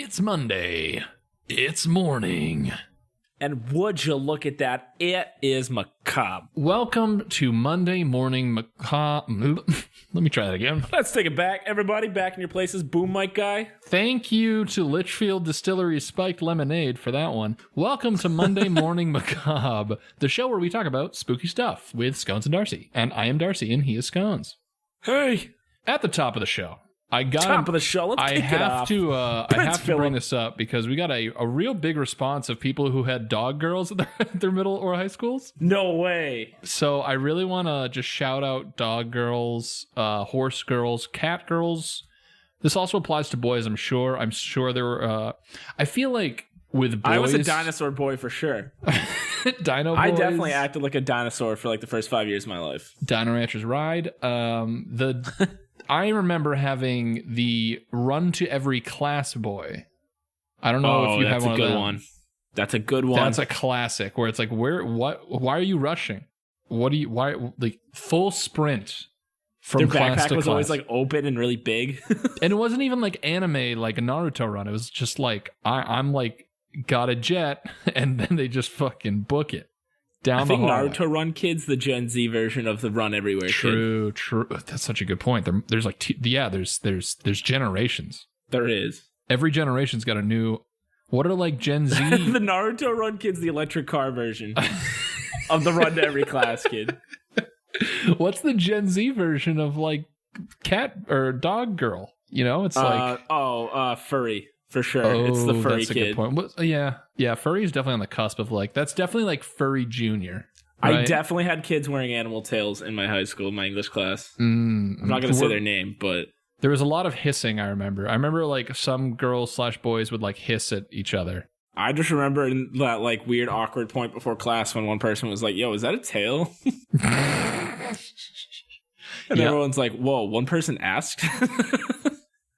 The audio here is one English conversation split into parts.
It's Monday. It's morning. And would you look at that? It is macabre. Welcome to Monday Morning Macabre. Let me try that again. Let's take it back. Everybody back in your places. Boom mic guy. Thank you to Litchfield Distillery's Spiked Lemonade for that one. Welcome to Monday Morning Macabre, the show where we talk about spooky stuff with Scones and Darcy. And I am Darcy and he is Scones. Hey. At the top of the show. Top of the show. Let's kick it off. I have to bring this up because we got a real big response of people who had dog girls at their middle or high schools. No way. So I really want to just shout out dog girls, horse girls, cat girls. This also applies to boys, I'm sure. I'm sure there were... I feel like with boys... I was a dinosaur boy for sure. Dino boys. I definitely acted like a dinosaur for like the first 5 years of my life. Dino Ranchers Ride. I remember having the Run to Every Class boy. I don't know if you have one of them. That's a good one. That's a classic where it's like, why are you rushing? Like full sprint from their class backpack to was class. always like open and really big. And it wasn't even like anime, like a Naruto run. It was just like, I'm like, got a jet, and then they just fucking book it. I think Naruto Run Kid's the Gen Z version of the Run Everywhere True. That's such a good point. There's like, there's generations. There is. Every generation's got a new. What are like Gen Z? The Naruto Run Kid's the electric car version of the Run to Every Class Kid. What's the Gen Z version of like cat or dog girl? You know, it's like furry. For sure. It's the furry that's a kid. Good point. Yeah, furry is definitely on the cusp of like, that's definitely like furry junior. Right? I definitely had kids wearing animal tails in my high school, my English class. I'm not going to say their name, but... There was a lot of hissing, I remember. I remember like some girls/boys would like hiss at each other. I just remember in that like weird awkward point before class when one person was like, yo, is that a tail? And everyone's like, whoa, one person asked?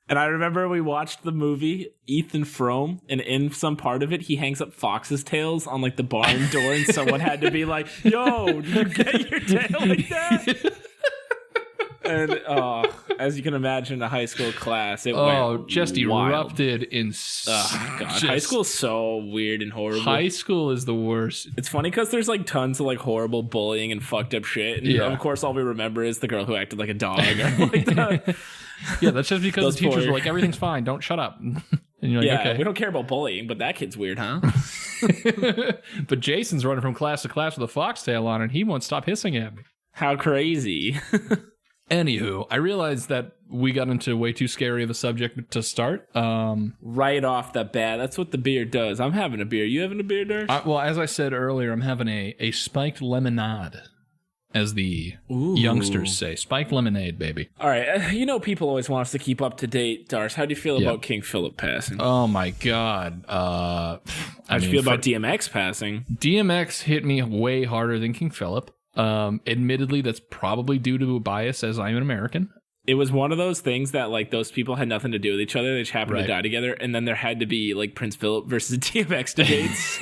And I remember we watched the movie Ethan Frome, and in some part of it, he hangs up fox's tails on like the barn door, and someone had to be like, yo, did you get your tail like that? And as you can imagine, a high school class, it went just wild. Erupted in... God, high school's so weird and horrible. High school is the worst. It's funny because there's like tons of like horrible bullying and fucked up shit. And of course, all we remember is the girl who acted like a dog. Or like that. Yeah, that's just because the teachers were like, everything's fine, don't shut up. And you're like, okay. We don't care about bullying, but that kid's weird, huh? But Jason's running from class to class with a foxtail on, and he won't stop hissing at me. How crazy. Anywho, I realized that we got into way too scary of a subject to start. Right off the bat, that's what the beer does. I'm having a beer. You having a beer, Darsh? Well, as I said earlier, I'm having a spiked lemonade, as the youngsters say. Spiked lemonade, baby. All right. People always want us to keep up to date, Darsh. How do you feel about King Philip passing? Oh, my God. How do you feel about DMX passing? DMX hit me way harder than King Philip. Admittedly, that's probably due to a bias as I'm an American. It was one of those things that like those people had nothing to do with each other. They just happened to die together. And then there had to be like Prince Philip versus DMX debates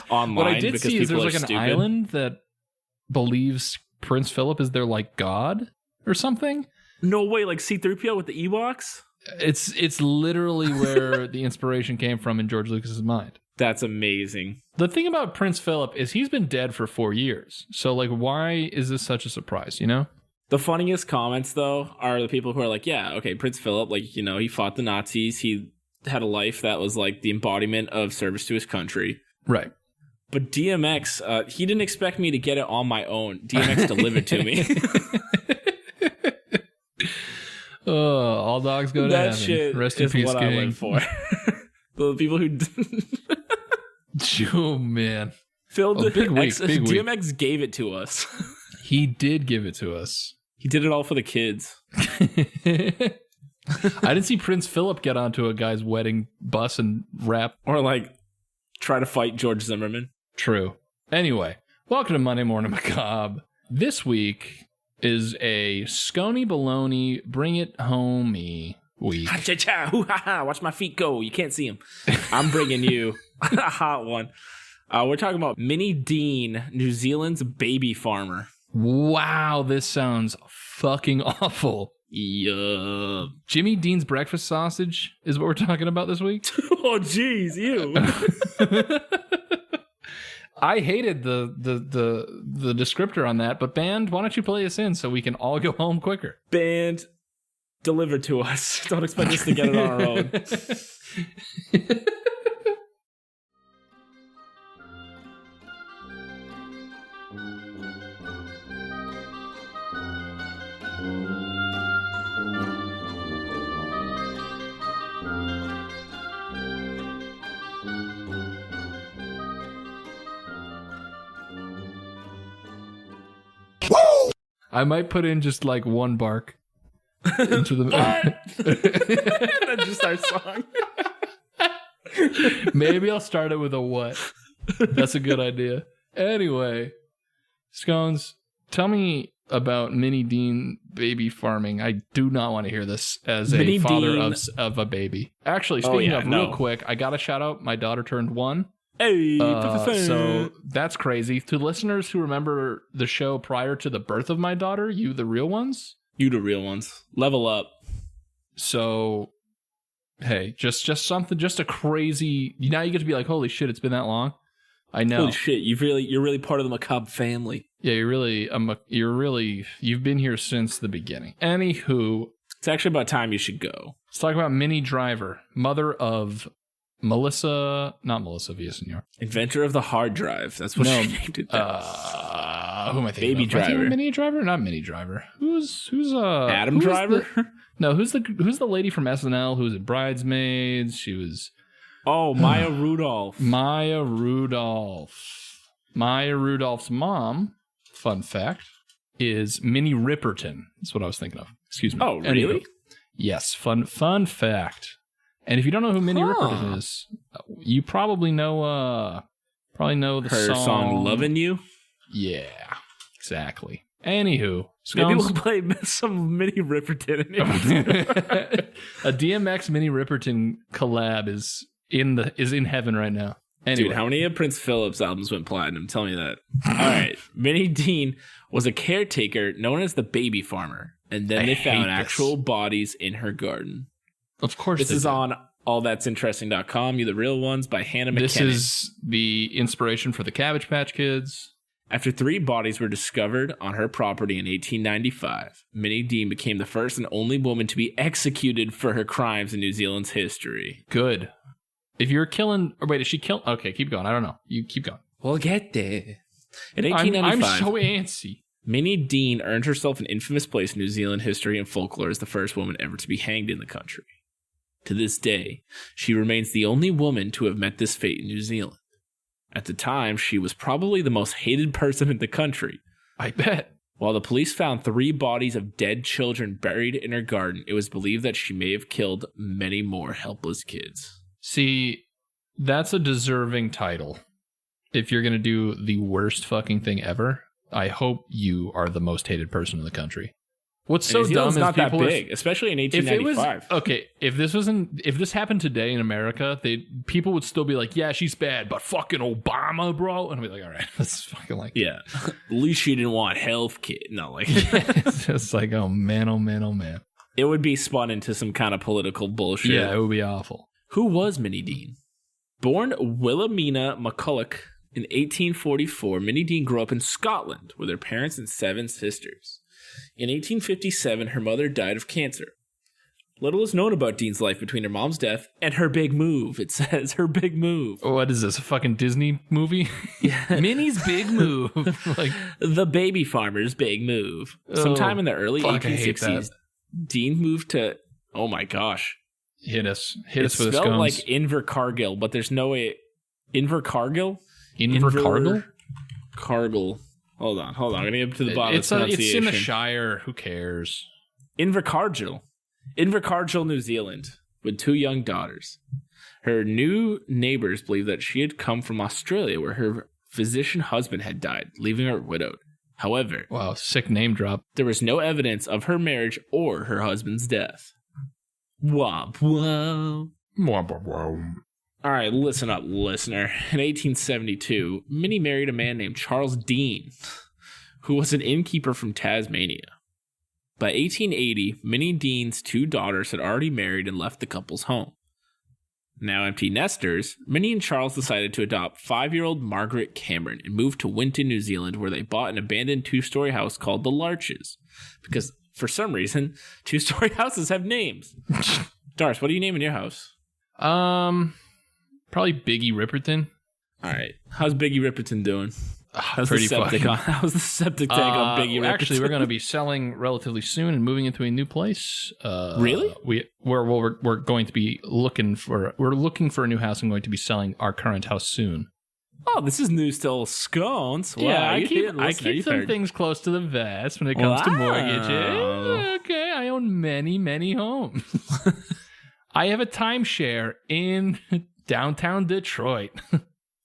online. What I did see is there's like an island that believes Prince Philip is their like god or something. No way, like C-3PO with the Ewoks? It's literally where the inspiration came from in George Lucas's mind. That's amazing. The thing about Prince Philip is he's been dead for 4 years. So, like, why is this such a surprise, you know? The funniest comments, though, are the people who are like, yeah, okay, Prince Philip, like, he fought the Nazis. He had a life that was, like, the embodiment of service to his country. Right. But DMX, he didn't expect me to get it on my own. DMX delivered to me. All dogs go to heaven. Shit Rest in peace, what King. I live for. The people who... Oh, man. Big week. DMX gave it to us. He did give it to us. He did it all for the kids. I didn't see Prince Philip get onto a guy's wedding bus and rap. Or, like, try to fight George Zimmerman. True. Anyway, welcome to Monday Morning Macabre. This week is a Scony Baloney Bring It Homey week. Watch my feet go. You can't see them. I'm bringing you a hot one. We're talking about Minnie Dean, New Zealand's baby farmer. Wow, this sounds fucking awful. Yeah. Jimmy Dean's breakfast sausage is what we're talking about this week. Oh, jeez, you. I hated the descriptor on that, but Band, why don't you play us in so we can all go home quicker? Band, deliver to us. Don't expect us to get it on our own. I might put in just like one bark into the And then just our song. Maybe I'll start it with a what. That's a good idea. Anyway, Scones, tell me about Minnie Dean baby farming. I do not want to hear this as Minnie a father Dean. of a baby. Actually, speaking of real quick, I got to shout out my daughter turned 1. Hey, so that's crazy. To listeners who remember the show prior to the birth of my daughter, you the real ones? You the real ones. Level up. So, hey, just something, just a crazy. Now you get to be like, holy shit, it's been that long. I know. Holy shit, you're really part of the macabre family. Yeah, you've been here since the beginning. Anywho, it's actually about time you should go. Let's talk about Minnie Driver, mother of not Melissa Villaseñor. Inventor of the hard drive. That's what she named it. Who am I thinking Baby of? Driver. Minnie Driver? Not Minnie Driver. Who's Adam Driver? Who's the lady from SNL who was at Bridesmaids? She was Maya Rudolph. Maya Rudolph's mom, fun fact, is Minnie Riperton. That's what I was thinking of. Excuse me. Oh, really? Anyway, yes, fun fact. And if you don't know who Minnie Riperton is, you probably know the song "Lovin' You." Yeah, exactly. Anywho, maybe we'll play some Minnie Riperton. A DMX Minnie Riperton collab is in heaven right now. Anyway. Dude, how many of Prince Philip's albums went platinum? Tell me that. All right, Minnie Dean was a caretaker known as the baby farmer, and then they found actual bodies in her garden. Of course, this is on allthat'sinteresting.com. You the real ones by Hannah McKinnon. This is the inspiration for the Cabbage Patch Kids. After 3 bodies were discovered on her property in 1895, Minnie Dean became the first and only woman to be executed for her crimes in New Zealand's history. Good. If you're killing, or wait, is she killing? Okay, keep going. I don't know. You keep going. We'll get there. In 1895, I'm so antsy. Minnie Dean earned herself an infamous place in New Zealand history and folklore as the first woman ever to be hanged in the country. To this day, she remains the only woman to have met this fate in New Zealand. At the time, she was probably the most hated person in the country. I bet. While the police found 3 bodies of dead children buried in her garden, it was believed that she may have killed many more helpless kids. See, that's a deserving title. If you're going to do the worst fucking thing ever, I hope you are the most hated person in the country. What's so dumb is not that people big, especially in 1895. If this happened today in America, people would still be like, yeah, she's bad, but fucking Obama, bro. And I'd be like, all right, that's fucking like, yeah. At least she didn't want health care. No, like, it's just like, oh man, oh man, oh man. It would be spun into some kind of political bullshit. Yeah, it would be awful. Who was Minnie Dean? Born Wilhelmina McCulloch in 1844, Minnie Dean grew up in Scotland with her parents and 7 sisters. In 1857, her mother died of cancer. Little is known about Dean's life between her mom's death and her big move. It says her big move. What is this, a fucking Disney movie? Yeah. Minnie's big move. Like the baby farmer's big move. Sometime in the early 1860s, Dean moved to, oh my gosh. Hit us with a scones. It's spelled like Invercargill, but there's no way. Invercargill? Invercargill? Cargill. Hold on. I'm going to get up to the bottom of the pronunciation. It's in the Shire. Who cares? Invercargill, New Zealand, with 2 young daughters. Her new neighbors believe that she had come from Australia, where her physician husband had died, leaving her widowed. However, wow, sick name drop. There was no evidence of her marriage or her husband's death. Womp womp. Womp womp. All right, listen up, listener. In 1872, Minnie married a man named Charles Dean, who was an innkeeper from Tasmania. By 1880, Minnie Dean's 2 daughters had already married and left the couple's home. Now empty nesters, Minnie and Charles decided to adopt 5-year-old Margaret Cameron and move to Winton, New Zealand, where they bought an abandoned 2-story house called the Larches. Because, for some reason, 2-story houses have names. Darce, what are you naming your house? Probably Biggie Ripperton. All right. How's Biggie Ripperton doing? How's the septic tank on Biggie Ripperton? Actually, we're going to be selling relatively soon and moving into a new place. Really? We're going to be looking for a new house and going to be selling our current house soon. Oh, this is news till scones. Wow, yeah, I keep some things close to the vest when it comes to mortgages. Okay, I own many, many homes. I have a timeshare in downtown Detroit.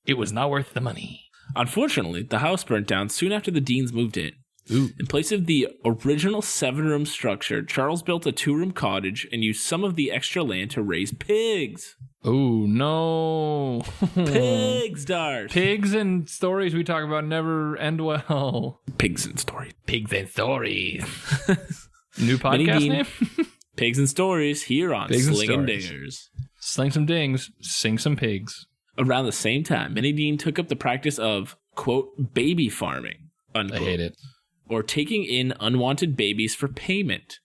It was not worth the money. Unfortunately, the house burnt down soon after the Deans moved in. Ooh. In place of the original 7-room structure, Charles built a 2-room cottage and used some of the extra land to raise pigs. Oh, no. Pigs, Dart. Pigs and stories we talk about never end well. Pigs and stories. Pigs and stories. New podcast name? Pigs and stories here on Slingin' Dingers. Sling some dings, sing some pigs. Around the same time, Minnie Dean took up the practice of, quote, baby farming, unquote. I hate it. Or taking in unwanted babies for payment.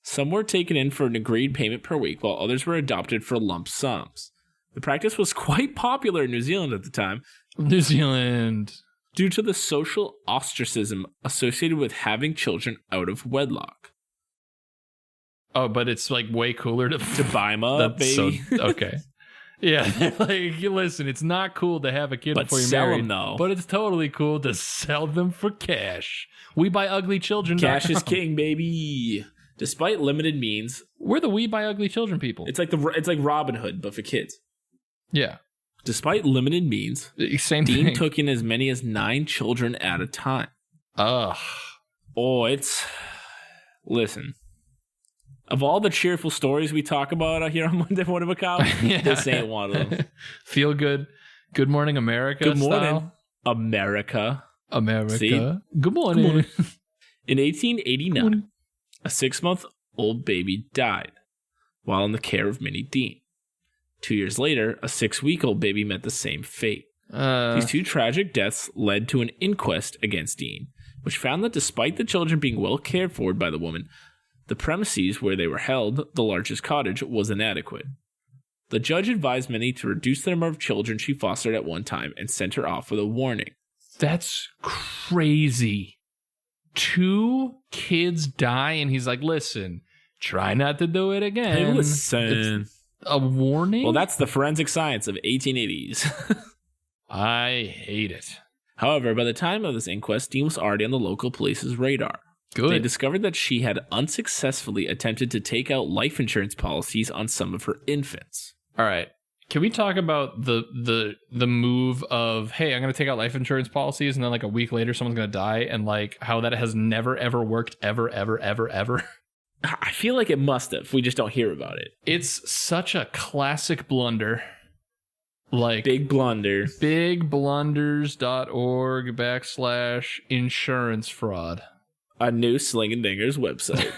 Some were taken in for an agreed payment per week, while others were adopted for lump sums. The practice was quite popular in New Zealand at the time. New Zealand. Due to the social ostracism associated with having children out of wedlock. Oh, but it's like way cooler to buy them up, baby. Okay. Yeah, like, listen, it's not cool to have a kid before you're married. Them, though. But it's totally cool to sell them for cash. We buy ugly children. Cash is king, baby. Despite limited means, we're the we buy ugly children people. It's like Robin Hood, but for kids. Yeah. Despite limited means, Dean took in as many as 9 children at a time. Ugh. Oh, listen. Of all the cheerful stories we talk about here on Monday Morning Macabre, this ain't one of them. Feel good. Good morning, America. Good morning, style. America. See? Good Good morning. morning. In 1889, a 6-month-old baby died while in the care of Minnie Dean. 2 years later, a 6-week-old baby met the same fate. These 2 tragic deaths led to an inquest against Dean, which found that despite the children being well cared for by the woman, the premises where they were held, the largest cottage, was inadequate. The judge advised Minnie to reduce the number of children she fostered at one time and sent her off with a warning. That's crazy. 2 kids die, and he's like, listen, try not to do it again. Hey, listen. It's a warning? Well, that's the forensic science of 1880s. I hate it. However, by the time of this inquest, Dean was already on the local police's radar. Good. They discovered that she had unsuccessfully attempted to take out life insurance policies on some of her infants. All right. Can we talk about the move of, hey, I'm going to take out life insurance policies, and then like a week later someone's going to die, and like how that has never, ever worked ever, ever, ever, ever? I feel like it must have. We just don't hear about it. It's such a classic blunder. Like big blunder. Bigblunders.org/insurance fraud. A new Slingin' Dingers website.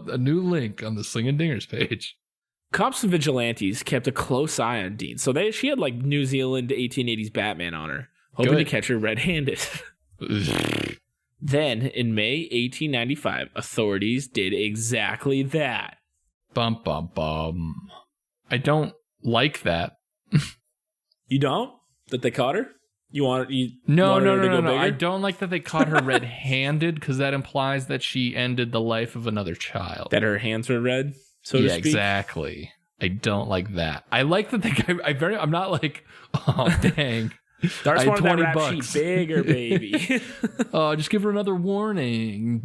a new link on the Slingin' Dingers page. Cops and vigilantes kept a close eye on Dean, so she had like New Zealand 1880s Batman on her, hoping to catch her red-handed. Then, in May 1895, authorities did exactly that. Bum, bum, bum. I don't like that. You don't? That they caught her? No. I don't like that they caught her red-handed, because that implies that she ended the life of another child. That her hands were red, so to speak? Yeah, exactly. I don't like that. I like that I'm not like, oh, dang. Darce wanted that rap sheet bigger, baby. Oh, just give her another warning.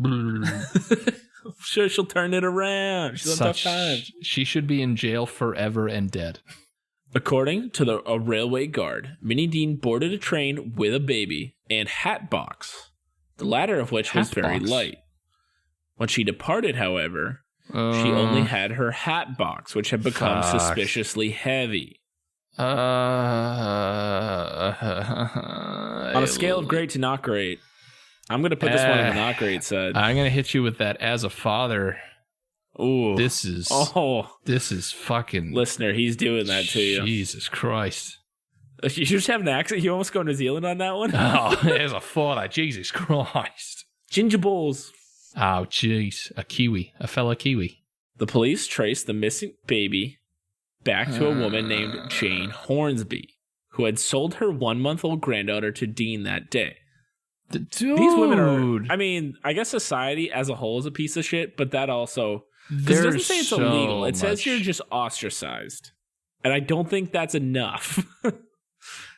Sure, she'll turn it around. She's on tough times. She should be in jail forever and dead. According to a railway guard, Minnie Dean boarded a train with a baby and hat box, the latter of which was very light. When she departed, however, she only had her hat box, which had become suspiciously heavy. On a scale of great to not great, I'm going to put this one on the not great side. I'm going to hit you with that as a father. Ooh. This is fucking... Listener, he's doing that to you. Jesus Christ. You just have an accent? You almost go New Zealand on that one? Oh, as a father. Jesus Christ. Ginger balls. Oh, jeez. A fella Kiwi. The police traced the missing baby back to a woman named Jane Hornsby, who had sold her 1-month-old granddaughter to Dean that day. Dude. These women are... I mean, I guess society as a whole is a piece of shit, but that also... Because it doesn't say it's illegal. It says you're just ostracized. And I don't think that's enough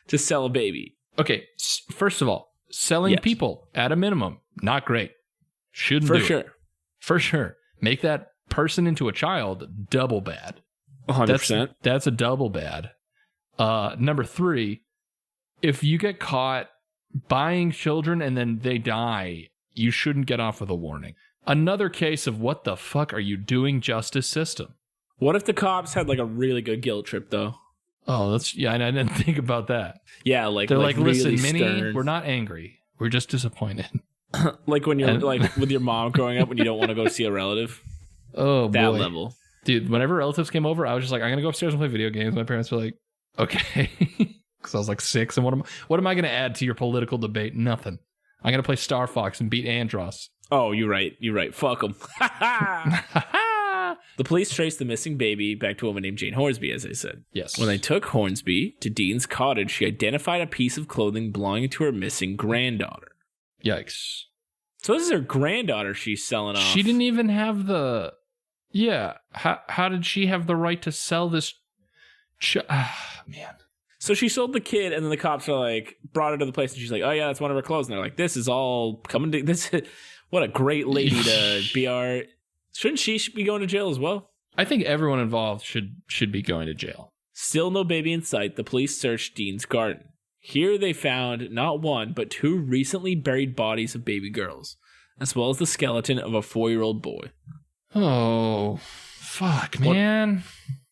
to sell a baby. Okay, first of all, selling people at a minimum, not great. Shouldn't do it. For sure. Make that person into a child, double bad. 100%. That's a double bad. Number 3, if you get caught buying children and then they die, you shouldn't get off with a warning. Another case of what the fuck are you doing, justice system? What if the cops had like a really good guilt trip though? Oh, I didn't think about that. Yeah, like they're like listen, really Minnie, stern. We're not angry. We're just disappointed. Like when you're like with your mom growing up when you don't want to go see a relative. Oh, that boy. level. Dude, whenever relatives came over, I was just like, I'm going to go upstairs and play video games. My parents were like, okay. Because I was like 6. And what am I going to add to your political debate? Nothing. I'm going to play Star Fox and beat Andros. Oh, you're right. Fuck them. The police traced the missing baby back to a woman named Jane Hornsby, as I said. Yes. When they took Hornsby to Dean's cottage, she identified a piece of clothing belonging to her missing granddaughter. Yikes. So this is her granddaughter she's selling off. She didn't even have the... Yeah. How did she have the right to sell this... man. So she sold the kid, and then the cops are like, brought her to the place, and she's like, oh yeah, that's one of her clothes. And they're like, this is all coming to... This. What a great lady to be our... Shouldn't she be going to jail as well? I think everyone involved should be going to jail. Still no baby in sight, the police searched Dean's garden. Here they found not 1, but 2 recently buried bodies of baby girls, as well as the skeleton of a 4-year-old boy. Oh, fuck, man.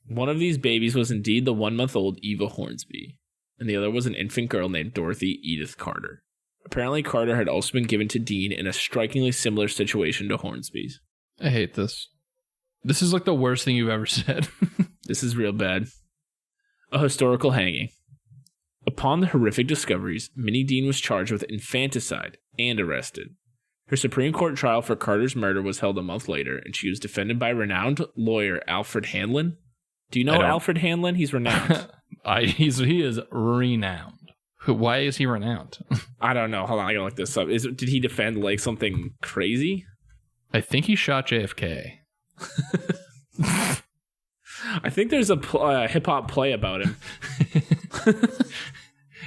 One of these babies was indeed the 1-month-old Eva Hornsby, and the other was an infant girl named Dorothy Edith Carter. Apparently, Carter had also been given to Dean in a strikingly similar situation to Hornsby's. I hate this. This is like the worst thing you've ever said. This is real bad. A historical hanging. Upon the horrific discoveries, Minnie Dean was charged with infanticide and arrested. Her Supreme Court trial for Carter's murder was held a month later, and she was defended by renowned lawyer Alfred Hanlon. Do you know Alfred Hanlon? He's renowned. He is renowned. Why is he renowned? I don't know. Hold on, I gotta look this up. Did he defend like something crazy? I think he shot JFK. I think there's a hip hop play about him.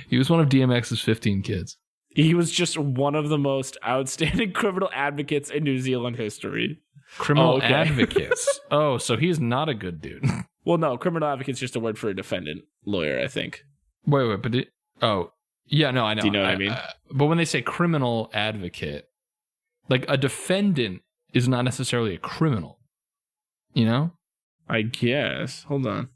He was one of DMX's 15 kids. He was just one of the most outstanding criminal advocates in New Zealand history. Criminal advocates? Oh, so he's not a good dude. Well, no, criminal advocate's just a word for a defendant lawyer, I think. Wait, but yeah, no, I know. Do you know what I mean? But when they say criminal advocate, like a defendant is not necessarily a criminal, you know? I guess. Hold on.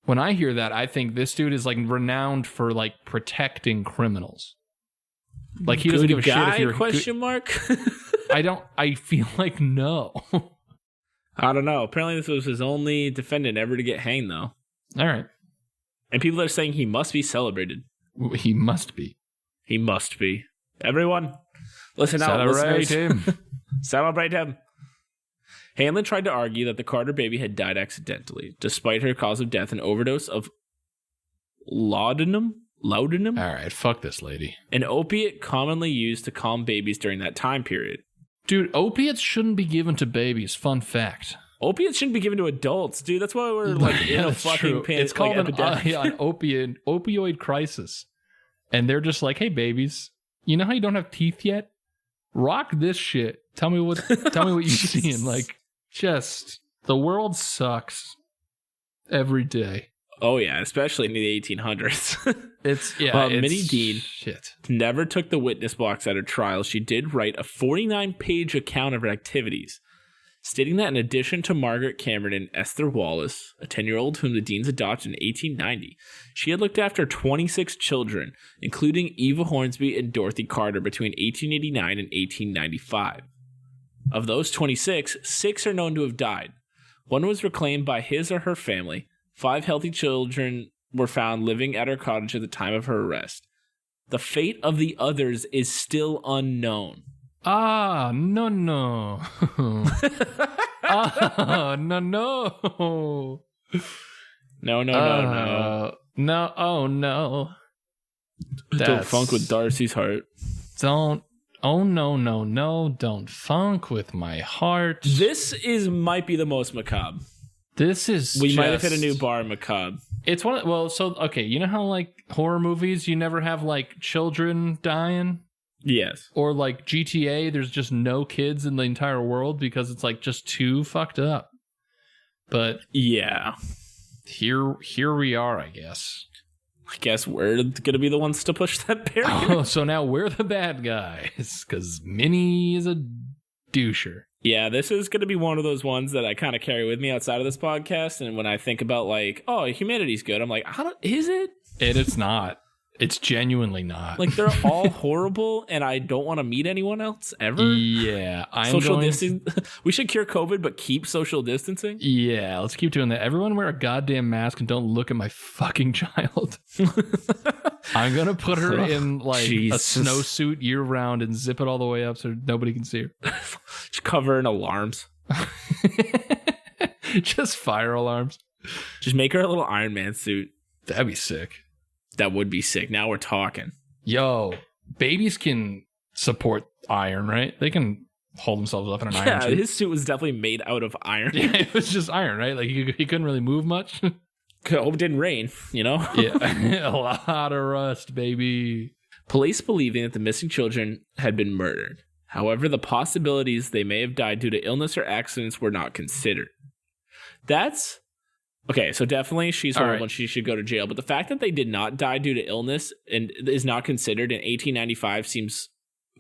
When I hear that, I think this dude is like renowned for like protecting criminals. Like he doesn't give a shit if you're question mark. I feel like no. I don't know. Apparently this was his only defendant ever to get hanged though. All right. And people are saying he must be celebrated. He must be. He must be. Everyone, listen out, listeners. Celebrate him. Hanlon tried to argue that the Carter baby had died accidentally, despite her cause of death an overdose of laudanum? All right, fuck this lady. An opiate commonly used to calm babies during that time period. Dude, opiates shouldn't be given to babies. Fun fact. Opiates shouldn't be given to adults, dude. That's why we're like in a fucking pandemic. It's called an opioid crisis. And they're just like, hey, babies, you know how you don't have teeth yet? Rock this shit. Tell me what you're seeing. Like, just the world sucks every day. Oh yeah, especially in the 1800s. It's Minnie Dean never took the witness box at her trial. She did write a 49-page account of her activities. stating that in addition to Margaret Cameron and Esther Wallace, a 10-year-old whom the Deans adopted in 1890, she had looked after 26 children, including Eva Hornsby and Dorothy Carter between 1889 and 1895. Of those 26, 6 are known to have died. One was reclaimed by his or her family. 5 healthy children were found living at her cottage at the time of her arrest. The fate of the others is still unknown. No. No. No, oh no. Don't funk with Darcy's heart. Don't funk with my heart. This might be the most macabre. We might have hit a new bar macabre. It's okay, you know how like horror movies, you never have like children dying? Yes. Or like GTA, there's just no kids in the entire world because it's like just too fucked up. But yeah, here we are, I guess. I guess we're gonna be the ones to push that barrier. Oh, so now we're the bad guys because Minnie is a doucher. Yeah, this is gonna be one of those ones that I kind of carry with me outside of this podcast. And when I think about like, oh, humanity's good, I'm like, is it? It's not. It's genuinely not. Like, they're all horrible, and I don't want to meet anyone else ever. Yeah. Social distancing. We should cure COVID, but keep social distancing. Yeah, let's keep doing that. Everyone wear a goddamn mask and don't look at my fucking child. I'm going to put her in, like, Jesus. A snowsuit year-round and zip it all the way up so nobody can see her. Just cover in alarms. Just fire alarms. Just make her a little Iron Man suit. That'd be sick. That would be sick. Now we're talking. Yo, babies can support iron, right? They can hold themselves up in an iron suit. Yeah, his suit was definitely made out of iron. Yeah, it was just iron, right? Like he couldn't really move much. Hope it didn't rain, you know? Yeah, a lot of rust, baby. Police believing that the missing children had been murdered. However, the possibilities they may have died due to illness or accidents were not considered. That's... Okay, so definitely she's horrible and she should go to jail. But the fact that they did not die due to illness and is not considered in 1895 seems...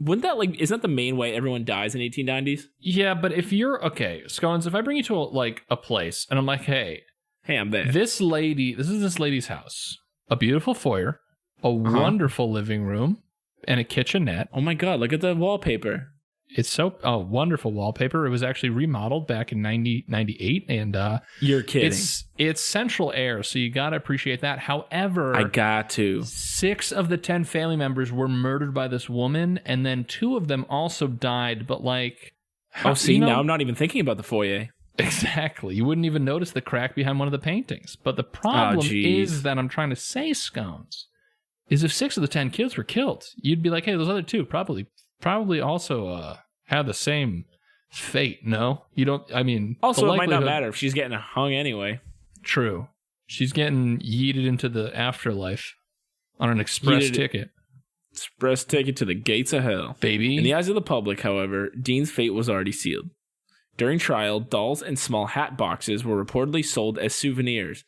Wouldn't that, like... Isn't that the main way everyone dies in 1890s? Yeah, but if you're... Okay, Scones, if I bring you to, a place and I'm like, hey, I'm there. This is this lady's house. A beautiful foyer, a wonderful living room, and a kitchenette. Oh my God, look at the wallpaper. It's so wonderful wallpaper. It was actually remodeled back in 1998, and you're kidding. It's central air, so you gotta appreciate that. However, I got to. 6 of the 10 family members were murdered by this woman, and then 2 of them also died. But like, now I'm not even thinking about the foyer. Exactly, you wouldn't even notice the crack behind one of the paintings. But the problem is that I'm trying to say, Scones, is if 6 of the 10 kids were killed, you'd be like, hey, those other 2 probably also had the same fate. No, you don't. I mean, also it might not matter if she's getting hung anyway. True, she's getting yeeted into the afterlife on an express ticket. Express ticket to the gates of hell, baby. In the eyes of the public, however, Dean's fate was already sealed. During trial, dolls and small hat boxes were reportedly sold as souvenirs.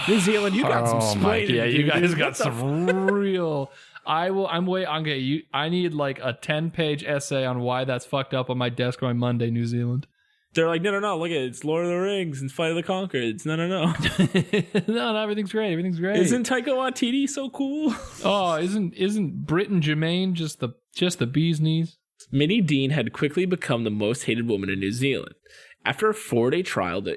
New Zealand, you got some splaining. Yeah, you guys got some real. I need like a 10-page essay on why that's fucked up on my desk on my Monday, New Zealand. They're like, no, look at it. It's Lord of the Rings and Fight of the Conchords. No. No, everything's great. Everything's great. Isn't Taika Waititi so cool? Oh, isn't Britton Jermaine just the bee's knees? Minnie Dean had quickly become the most hated woman in New Zealand. After a 4-day trial, the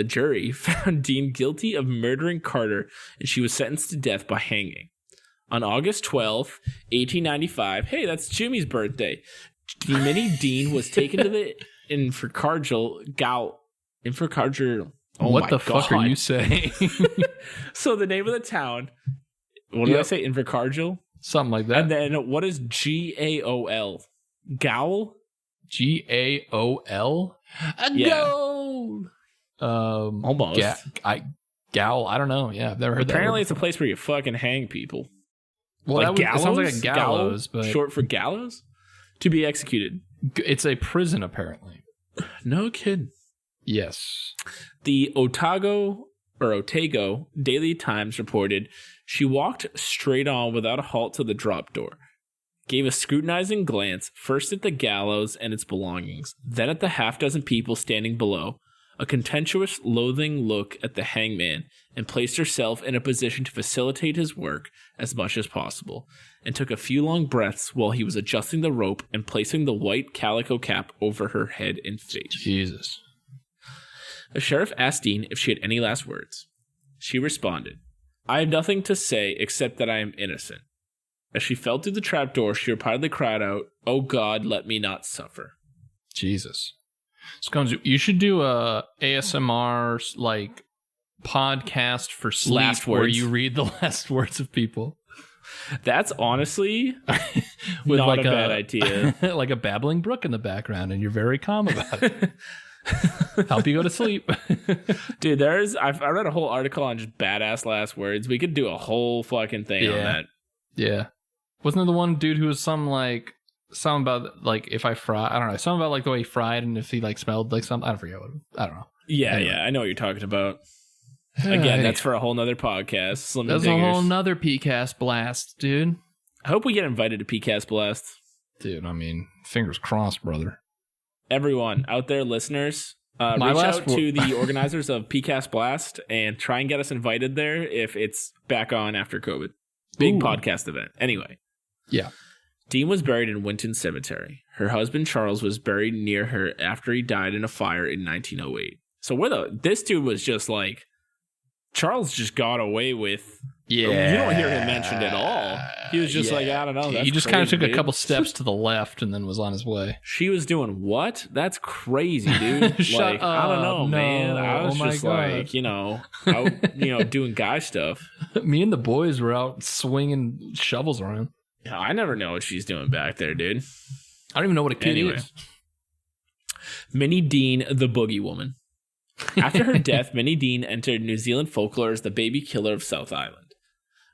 jury found Dean guilty of murdering Carter, and she was sentenced to death by hanging. On August 12, 1895, hey, that's Jimmy's birthday, Minnie Dean was taken to the Invercargill Gaol. What the fuck are you saying? So the name of the town, what did I say, Invercargill? Something like that. And then what is GAOL? Gaol? GAOL? Goal! Almost. Gaol, I don't know. Yeah, I've never heard that. Apparently it's a place where you fucking hang people. Well, it sounds like a gallows, but... Short for gallows? To be executed. It's a prison, apparently. No kidding. Yes. The Otago Daily Times reported she walked straight on without a halt to the drop door. gave a scrutinizing glance first at the gallows and its belongings, then at the half-dozen people standing below, a contemptuous, loathing look at the hangman, and placed herself in a position to facilitate his work as much as possible, and took a few long breaths while he was adjusting the rope and placing the white calico cap over her head and face. Jesus. The sheriff asked Dean if she had any last words. She responded, "I have nothing to say except that I am innocent." As she fell through the trapdoor, she repeatedly cried out, "Oh God, let me not suffer." Jesus. Scones, you should do a ASMR like podcast for sleep Last where words. you read the last words of people. That's honestly With not like a bad idea. Like a babbling brook in the background, and you're very calm about it. Help you go to sleep. Dude, I read a whole article on just badass last words. We could do a whole fucking thing on that. Yeah. Wasn't there the one dude who was something about like if I fry, I don't know, something about like the way he fried and if he like smelled like something, I forget what, I don't know. Yeah, Anyway. yeah, I know what you're talking about. Again, that's for a whole nother podcast. Slim and That's a Diggers. whole nother PCast blast, dude. I hope we get invited to PCast Blast. Dude, I mean, fingers crossed, brother. Everyone out there, listeners, reach out to the organizers of PCast Blast and try and get us invited there if it's back on after COVID. Big podcast event. Anyway. Yeah. Dean was buried in Winton Cemetery. Her husband, Charles, was buried near her after he died in a fire in 1908. So this dude was just like, Charles just got away with... Yeah. You don't hear him mentioned at all. He was just like, I don't know. That's he just crazy, kind of took dude. a couple steps to the left and then was on his way. She was doing what? That's crazy, dude. Shut up. I don't know, man. I was just God. like, out, doing guy stuff. Me and the boys were out swinging shovels around. Yeah, I never know what she's doing back there, dude. I don't even know what a kid is. Minnie Dean, the Boogie Woman. After her death, Minnie Dean entered New Zealand folklore as the baby killer of South Island.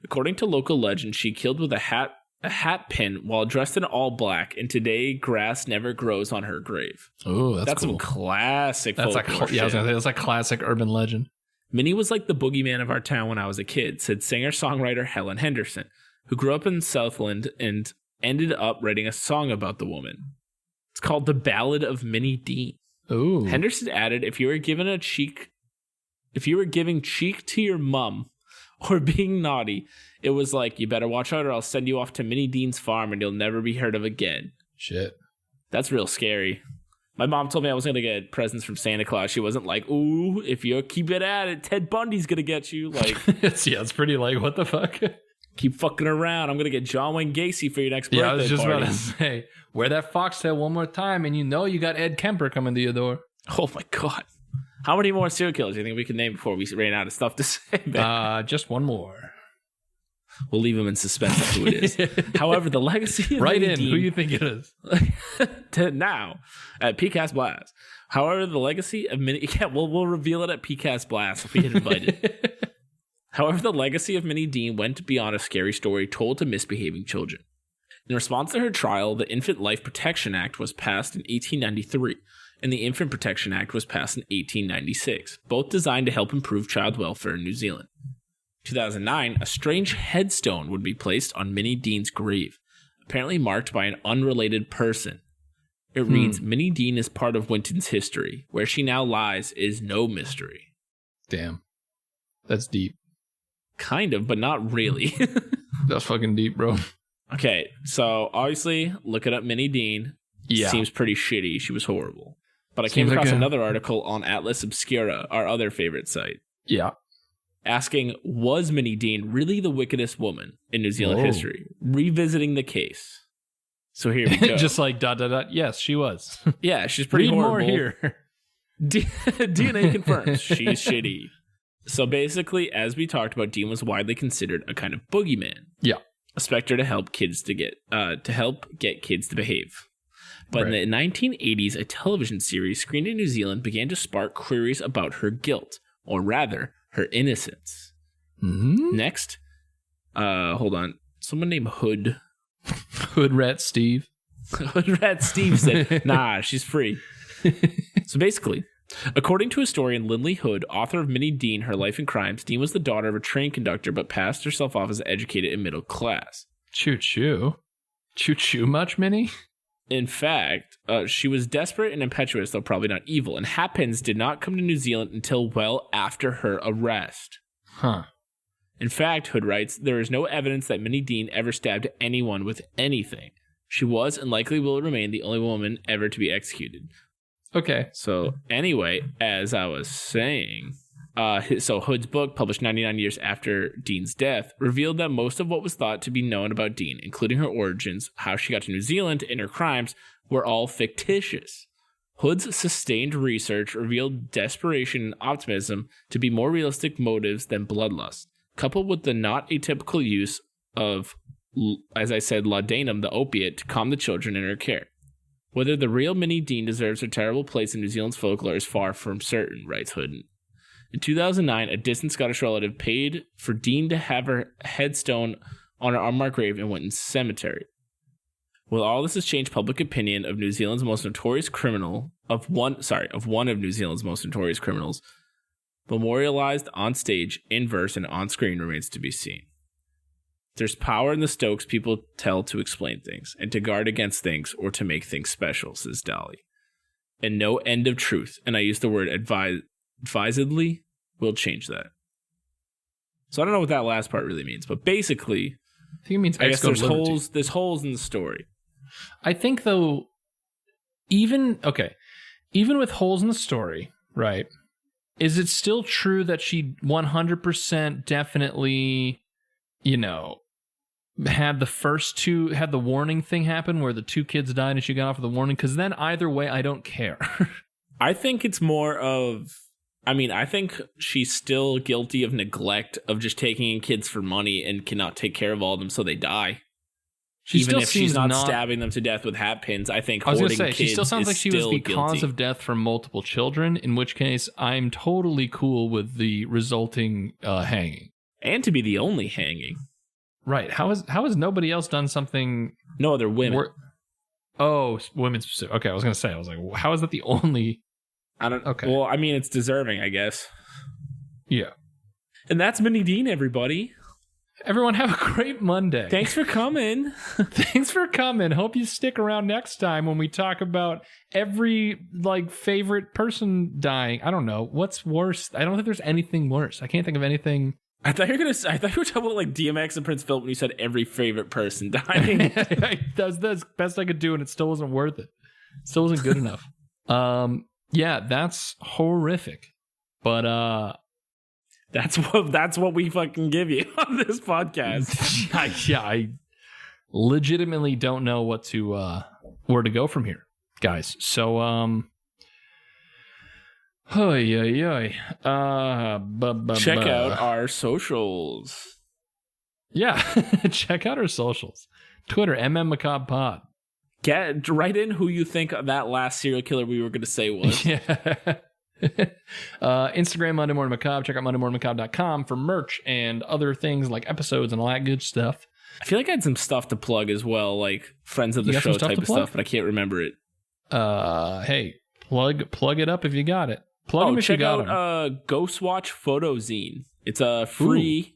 According to local legend, she killed with a hat pin while dressed in all black, and today grass never grows on her grave. Oh, that's cool. Some classic folklore shit. I was gonna say, that's like classic urban legend. Minnie was like the boogeyman of our town when I was a kid, said singer-songwriter Helen Henderson, who grew up in Southland and ended up writing a song about the woman. It's called The Ballad of Minnie Dean. Ooh. Henderson added, if you were giving cheek to your mum or being naughty, it was like, you better watch out or I'll send you off to Minnie Dean's farm and you'll never be heard of again. Shit. That's real scary. My mom told me I was going to get presents from Santa Claus. She wasn't like, ooh, if you keep it at it, Ted Bundy's going to get you. Like, it's pretty like, what the fuck? Keep fucking around. I'm going to get John Wayne Gacy for your next birthday party. Yeah, I was just party. about to say, wear that foxtail one more time and you got Ed Kemper coming to your door. Oh my God. How many more serial killers do you think we can name before we ran out of stuff to say? Just one more. We'll leave them in suspense of who it is. However, the legacy of Right Minnie in, Dean, who you think it is. to now at PCast Blast. However, the legacy of Minnie... Yeah, we'll reveal it at PCast Blast if we get invited. However, the legacy of Minnie Dean went beyond a scary story told to misbehaving children. In response to her trial, the Infant Life Protection Act was passed in 1893, and the Infant Protection Act was passed in 1896, both designed to help improve child welfare in New Zealand. 2009, a strange headstone would be placed on Minnie Dean's grave, apparently marked by an unrelated person. It reads, Minnie Dean is part of Winton's history. Where she now lies is no mystery. Damn. That's deep. Kind of, but not really. That's fucking deep, bro. Okay, so obviously, looking up Minnie Dean seems pretty shitty. She was horrible. But I came across another article on Atlas Obscura, our other favorite site. Yeah. Asking, was Minnie Dean really the wickedest woman in New Zealand history? Revisiting the case. So here we go. Just like ... Yes, she was. Yeah, she's pretty horrible. Read more here. DNA confirms she's shitty. So basically, as we talked about, Dean was widely considered a kind of boogeyman. Yeah. A specter to help kids get kids to behave. But in the 1980s, a television series screened in New Zealand began to spark queries about her guilt, or rather, her innocence. Mm-hmm. Next, hold on. Someone named Hood. Hood Rat Steve. Hood Rat Steve said, nah, she's free. So basically, according to historian Lindley Hood, author of Minnie Dean, Her Life and Crimes, Dean was the daughter of a train conductor but passed herself off as educated and middle class. Choo-choo. Choo-choo much, Minnie? In fact, she was desperate and impetuous, though probably not evil, and Hatpins did not come to New Zealand until well after her arrest. Huh. In fact, Hood writes, there is no evidence that Minnie Dean ever stabbed anyone with anything. She was and likely will remain the only woman ever to be executed. Okay. So anyway, as I was saying, so Hood's book, published 99 years after Dean's death, revealed that most of what was thought to be known about Dean, including her origins, how she got to New Zealand, and her crimes, were all fictitious. Hood's sustained research revealed desperation and optimism to be more realistic motives than bloodlust, coupled with the not atypical use of, as I said, laudanum, the opiate, to calm the children in her care. Whether the real Minnie Dean deserves her terrible place in New Zealand's folklore is far from certain, writes Hood. In 2009, a distant Scottish relative paid for Dean to have her headstone on her unmarked grave in Winton Cemetery. Well, all this has changed public opinion of New Zealand's most notorious criminal, of one of New Zealand's most notorious criminals, memorialized on stage, in verse, and on screen remains to be seen. There's power in the Stokes people tell to explain things, and to guard against things, or to make things special, says Dolly. And no end of truth, and I use the word advisedly, will change that. So I don't know what that last part really means, but basically, I think it means I guess there's holes in the story. I think, though, even with holes in the story, right, is it still true that she 100% definitely, had the warning thing happen where the two kids died and she got off of the warning? Because then either way, I don't care. I think it's more of, I think she's still guilty of neglect, of just taking in kids for money and cannot take care of all of them, so they die. Even if she's not stabbing them to death with hat pins, I think hoarding kids she still sounds like she was the guilty. Cause of death for multiple children, in which case I'm totally cool with the resulting hanging. And to be the only hanging. Right. How has nobody else done something? No other women. Women specific. Okay, I was going to say, how is that the only... Okay. Well, it's deserving, I guess. Yeah. And that's Minnie Dean, everybody. Everyone have a great Monday. Thanks for coming. Thanks for coming. Hope you stick around next time when we talk about every favorite person dying. I don't know. What's worse? I don't think there's anything worse. I can't think of anything. I thought you were talking about DMX and Prince Philip when you said every favorite person dying. That was the best I could do, and it still wasn't worth it. Still wasn't good enough. Yeah, that's horrific. But that's what we fucking give you on this podcast. I legitimately don't know where to go from here, guys. So check out our socials. Yeah, check out our socials. Twitter, MMMacabrePod. Write in who you think that last serial killer we were going to say was. Yeah. Instagram, Monday Morning Macabre. Check out MondayMorningMacabre.com for merch and other things like episodes and all that good stuff. I feel like I had some stuff to plug as well, like friends of the show type of stuff, but I can't remember it. Hey, plug it up if you got it. Plug them if you got them. Check out Ghost Watch Photozine. It's a free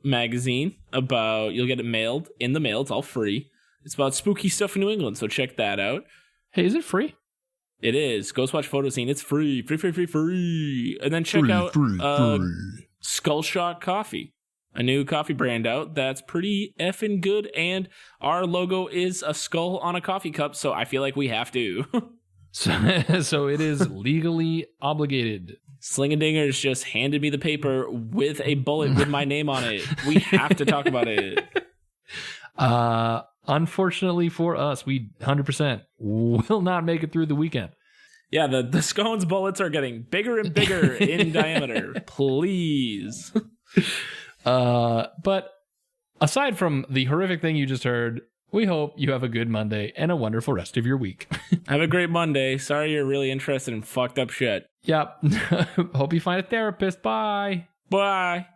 magazine you'll get it mailed in the mail. It's all free. It's about spooky stuff in New England, so check that out. Hey, is it free? It is. Ghost Watch Photozine. It's free. Free. And then check out Skull Shot Coffee, a new coffee brand out that's pretty effing good, and our logo is a skull on a coffee cup, so I feel like we have to. So it is legally obligated. Sling-a-Dingers just handed me the paper with a bullet with my name on it. We have to talk about it. Unfortunately for us, we 100% will not make it through the weekend. Yeah, the scones bullets are getting bigger and bigger in diameter. Please. But aside from the horrific thing you just heard, we hope you have a good Monday and a wonderful rest of your week. Have a great Monday. Sorry you're really interested in fucked up shit. Yep. Hope you find a therapist. Bye. Bye.